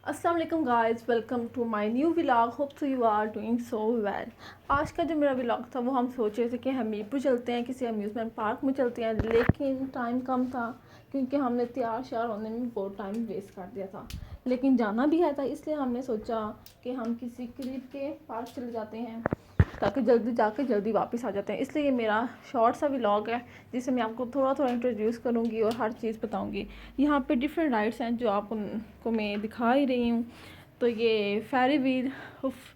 अस्सलाम वालेकुम guys, welcome to my new vlog. Hope so you are doing so well. आज का जो मेरा व्लॉग था वो हम सोच रहे थे कि हमीरपुर चलते हैं, किसी अम्यूज़मेंट पार्क में चलते हैं, लेकिन टाइम कम था क्योंकि हमने तैयार श्यार होने में बहुत टाइम वेस्ट कर दिया था। लेकिन जाना भी है था, इसलिए हमने सोचा कि हम किसी करीब के पार्क चले जाते हैं ताकि जल्दी जाके जल्दी वापस आ जाते हैं। इसलिए ये मेरा शॉर्ट सा व्लॉग है जिसमें मैं आपको थोड़ा थोड़ा इंट्रोड्यूस करूँगी और हर चीज़ बताऊँगी। यहाँ पे डिफरेंट राइड्स हैं जो आपको मैं दिखा ही रही हूँ। तो ये फेरी व्हील,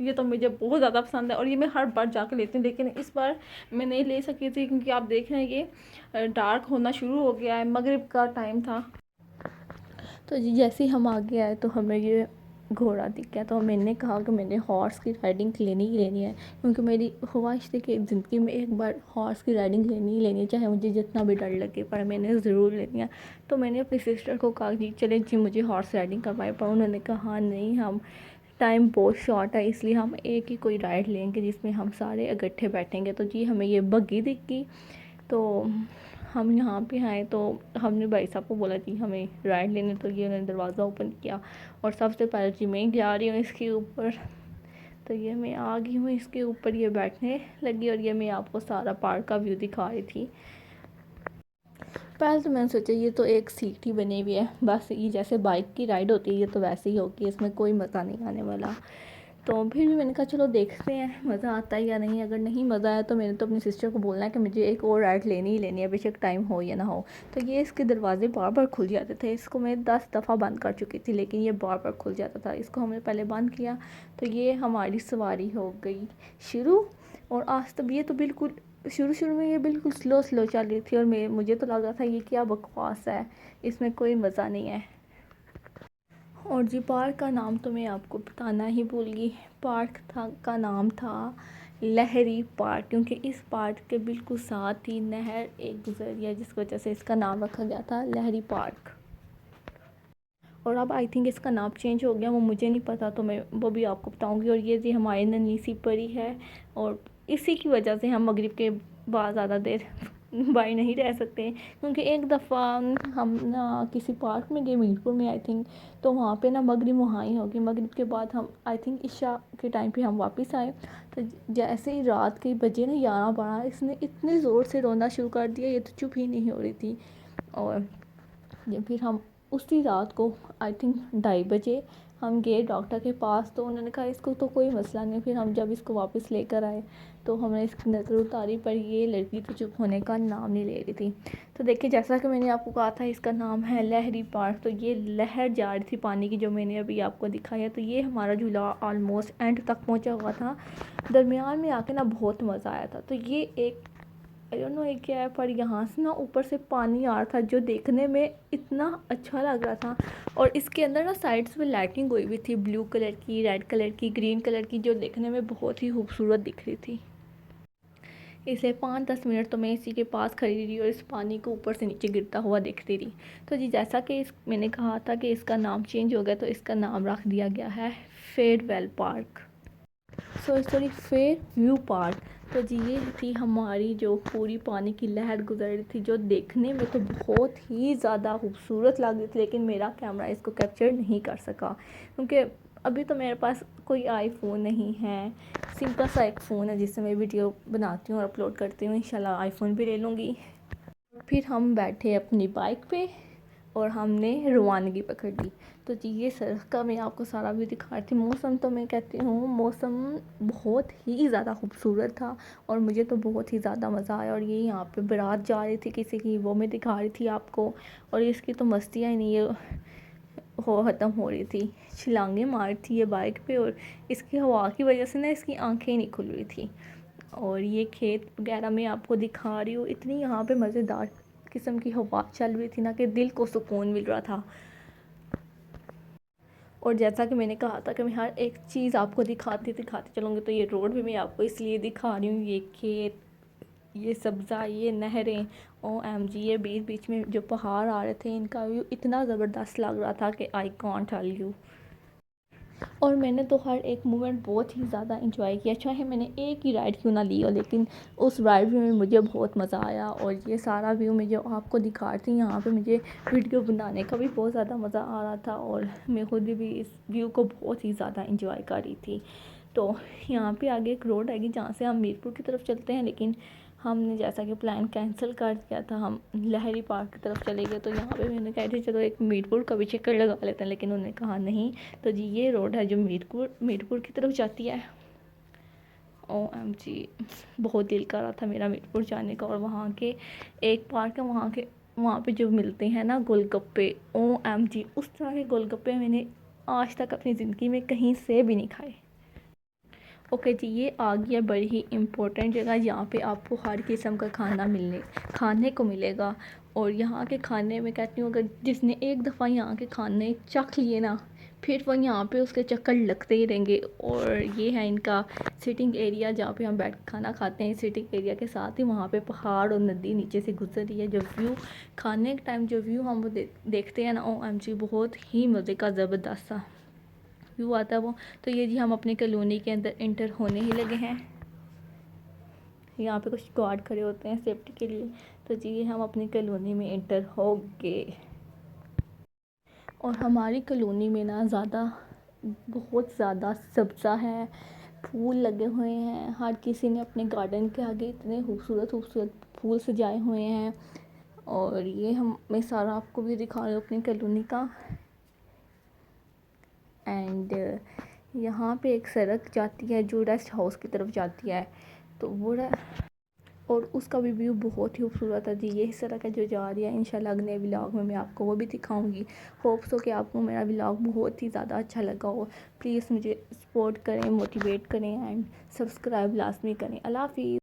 ये तो मुझे बहुत ज़्यादा पसंद है और ये मैं हर बार जाकर लेती हूँ, लेकिन इस बार मैं नहीं ले सकी थी क्योंकि आप देख रहे हैं ये डार्क होना शुरू हो गया है, मगरिब का टाइम था। तो जी जैसे ही हम आगे आए तो हमें ये घोड़ा दिख गया, तो मैंने कहा कि मैंने हॉर्स की राइडिंग लेनी ही लेनी है, क्योंकि मेरी ख्वाहिश थी कि ज़िंदगी में एक बार हॉर्स की राइडिंग लेनी ही लेनी है, चाहे मुझे जितना भी डर लगे, पर मैंने ज़रूर लेनी है। तो मैंने अपनी सिस्टर को कहा कि चले जी मुझे हॉर्स राइडिंग करवाए, पर उन्होंने कहा हाँ नहीं, हम टाइम बहुत शॉर्ट है इसलिए हम एक ही कोई राइड लेंगे जिसमें हम सारे इकट्ठे बैठेंगे। तो जी हमें ये बग्गी दिख गई, तो हम यहाँ पे आए तो हमने भाई साहब को बोला जी हमें राइड लेने, तो ये उन्होंने दरवाज़ा ओपन किया और सबसे पहले जी मैं जा रही हूँ इसके ऊपर। तो ये मैं आ गई हूँ इसके ऊपर, ये बैठने लगी और ये मैं आपको सारा पार्क का व्यू दिखा रही थी। पहले तो मैंने सोचा ये तो एक सीट ही बनी हुई है, बस ये जैसे बाइक की राइड होती है ये तो वैसे ही होगी, इसमें कोई मज़ा नहीं आने वाला। तो फिर भी मैंने कहा चलो देखते हैं मज़ा आता है या नहीं। अगर नहीं मज़ा आया तो मैंने तो अपनी सिस्टर को बोलना है कि मुझे एक और राइड लेनी ही लेनी है, बेशक टाइम हो या ना हो। तो ये इसके दरवाजे बार बार खुल जाते थे, इसको मैं 10 दफ़ा बंद कर चुकी थी लेकिन ये बार बार खुल जाता था। इसको हमने पहले बंद किया तो ये हमारी सवारी हो गई शुरू। और आज तब ये तो बिल्कुल शुरू शुरू में ये बिल्कुल स्लो स्लो चल रही थी और मुझे तो लग रहा था ये क्या बकवास है, इसमें कोई मज़ा नहीं है। और जी पार्क का नाम तो मैं आपको बताना ही भूल गई। पार्क का नाम था लहरी पार्क, क्योंकि इस पार्क के बिल्कुल साथ ही नहर एक गुजर रही है जिस वजह से इसका नाम रखा गया था लहरी पार्क। और अब आई थिंक इसका नाम चेंज हो गया, वो मुझे नहीं पता, तो मैं वो भी आपको बताऊंगी। और ये जी हमारी नन्ही सी परी है और इसी की वजह से हम मगरिब के बाद ज़्यादा देर बाहर नहीं रह सकते, क्योंकि एक दफ़ा हम ना किसी पार्क में गए मीरपुर में आई थिंक, तो वहाँ पे ना मगरिब वहाँ ही होगी, मगरिब के बाद हम आई थिंक इशा के टाइम पे हम वापस आए। तो जैसे ही रात के बजे ना 11-12, इसने इतने ज़ोर से रोना शुरू कर दिया, ये तो चुप ही नहीं हो रही थी। और फिर हम उसी रात को आई थिंक 2:30 बजे हम गए डॉक्टर के पास, तो उन्होंने कहा इसको तो कोई मसला नहीं। फिर हम जब इसको वापस लेकर आए तो हमने इसकी नज़र उतारी, पर ये लड़की तो चुप होने का नाम नहीं ले रही थी। तो देखिए जैसा कि मैंने आपको कहा था इसका नाम है लहरी पार्क, तो ये लहर जा रही थी पानी की जो मैंने अभी आपको दिखाया। तो ये हमारा झूला ऑलमोस्ट एंड तक पहुंचा हुआ था, दरमियान में आके ना बहुत मज़ा आया था। तो ये एक आई डोंट नो ये क्या है, पर यहाँ से ना ऊपर से पानी आ रहा था जो देखने में इतना अच्छा लग रहा था। और इसके अंदर ना साइड्स में लाइटिंग हुई हुई थी, ब्लू कलर की, रेड कलर की, ग्रीन कलर की, जो देखने में बहुत ही खूबसूरत दिख रही थी। इसे 5-10 मिनट तो मैं इसी के पास खड़ी रही और इस पानी को ऊपर से नीचे गिरता हुआ देखती रही। तो जी जैसा कि मैंने कहा था कि इसका नाम चेंज हो गया, तो इसका नाम रख दिया गया है farewell park, sorry fair view park. तो जी ये थी हमारी जो पूरी पानी की लहर गुजर रही थी, जो देखने में तो बहुत ही ज़्यादा खूबसूरत लग रही थी, लेकिन मेरा कैमरा इसको कैप्चर नहीं कर सका क्योंकि अभी तो मेरे पास कोई आईफोन नहीं है, सिंपल सा एक फ़ोन है जिससे मैं वीडियो बनाती हूँ और अपलोड करती हूँ। इंशाल्लाह आईफोन भी ले लूँगी। फिर हम बैठे अपनी बाइक पे और हमने रवानगी पकड़ ली। तो जी ये सड़क का मैं आपको सारा भी दिखा रही थी। मौसम तो मैं कहती हूँ मौसम बहुत ही ज़्यादा खूबसूरत था और मुझे तो बहुत ही ज़्यादा मज़ा आया। और ये यहाँ पे बारात जा रही थी किसी की, वो मैं दिखा रही थी आपको। और इसकी तो मस्तियाँ ही नहीं ये हो ख़त्म हो रही थी, छलांगे मार रही थी ये बाइक पे, और इसकी हवा की वजह से ना इसकी आंखें नहीं खुल रही थी। और ये खेत वगैरह मैं आपको दिखा रही हूँ, इतनी यहाँ पे मज़ेदार किस्म की हवा चल रही थी ना कि दिल को सुकून मिल रहा था। और जैसा कि मैंने कहा था कि मैं हर एक चीज़ आपको दिखाते दिखाते चलूँगी, तो ये रोड भी मैं आपको इसलिए दिखा रही हूँ, ये खेत, ये सब्ज़ा, ये नहरें, OMG ये बीच बीच में जो पहाड़ आ रहे थे, इनका व्यू इतना ज़बरदस्त लग रहा था कि आई कॉन्ट टेल यू। और मैंने तो हर एक मोमेंट बहुत ही ज़्यादा इंजॉय किया, चाहे मैंने एक ही राइड क्यों ना ली हो, लेकिन उस राइड में मुझे बहुत मज़ा आया। और ये सारा व्यू मैं जो आपको दिखा रही थी यहाँ पे, मुझे वीडियो बनाने का भी बहुत ज़्यादा मज़ा आ रहा था और मैं खुद भी इस व्यू को बहुत ही ज़्यादा इंजॉय कर रही थी। तो यहाँ पे आगे एक रोड आएगी जहाँ से हम मीरपुर की तरफ चलते हैं, लेकिन हमने जैसा कि प्लान कैंसिल कर दिया था, हम लहरी पार्क की तरफ चले गए। तो यहाँ पे मैंने कहा थी चलो एक मीरपुर का भी चक्कर लगा लेते हैं, लेकिन उन्होंने कहा नहीं। तो जी ये रोड है जो मीरपुर की तरफ जाती है। OMG, बहुत दिल कर रहा था मेरा मीरपुर जाने का। और वहाँ के एक पार्क है, वहाँ पे जो मिलते हैं ना गोलगप्पे, OMG, उस तरह के गोलगप्पे मैंने आज तक अपनी ज़िंदगी में कहीं से भी नहीं खाए। ओके जी, ये आ गया बड़ी ही इम्पोर्टेंट जगह, यहाँ पे आपको हर किस्म का खाने को मिलेगा। और यहाँ के खाने में कहती हूँ, अगर जिसने एक दफ़ा यहाँ के खाने चख लिए ना, फिर वो यहाँ पे उसके चक्कर लगते ही रहेंगे। और ये है इनका सिटिंग एरिया जहाँ पे हम बैठ खाना खाते हैं। सिटिंग एरिया के साथ ही वहाँ पे पहाड़ और नदी नीचे से गुजर रही है। जो व्यू खाने के टाइम जो व्यू हम वो देखते हैं ना, OMG, बहुत ही मज़े का ज़बरदस्त सा व्यू आता है वो। तो ये जी हम अपनी कॉलोनी के अंदर इंटर होने ही लगे हैं। यहाँ पे कुछ गार्ड खड़े होते हैं सेफ्टी के लिए। तो जी हम अपनी कॉलोनी में इंटर हो गए। और हमारी कॉलोनी में ना बहुत ज़्यादा सब्ज़ा है, फूल लगे हुए हैं। हर किसी ने अपने गार्डन के आगे इतने खूबसूरत फूल सजाए हुए हैं। और ये मैं सारा आपको भी दिखा रही हूँ अपनी कॉलोनी का। एंड यहाँ पे एक सड़क जाती है जो रेस्ट हाउस की तरफ जाती है। तो और उसका भी व्यू बहुत ही खूबसूरत है जी। यही सड़क है जो जा रही है। इंशाल्लाह अगले व्लॉग में मैं आपको वो भी दिखाऊंगी। होप सो कि आपको मेरा व्लॉग बहुत ही ज़्यादा अच्छा लगा हो। प्लीज़ मुझे सपोर्ट करें, मोटिवेट करें एंड सब्सक्राइब लाजमी करें। अल्लाह हाफिज़।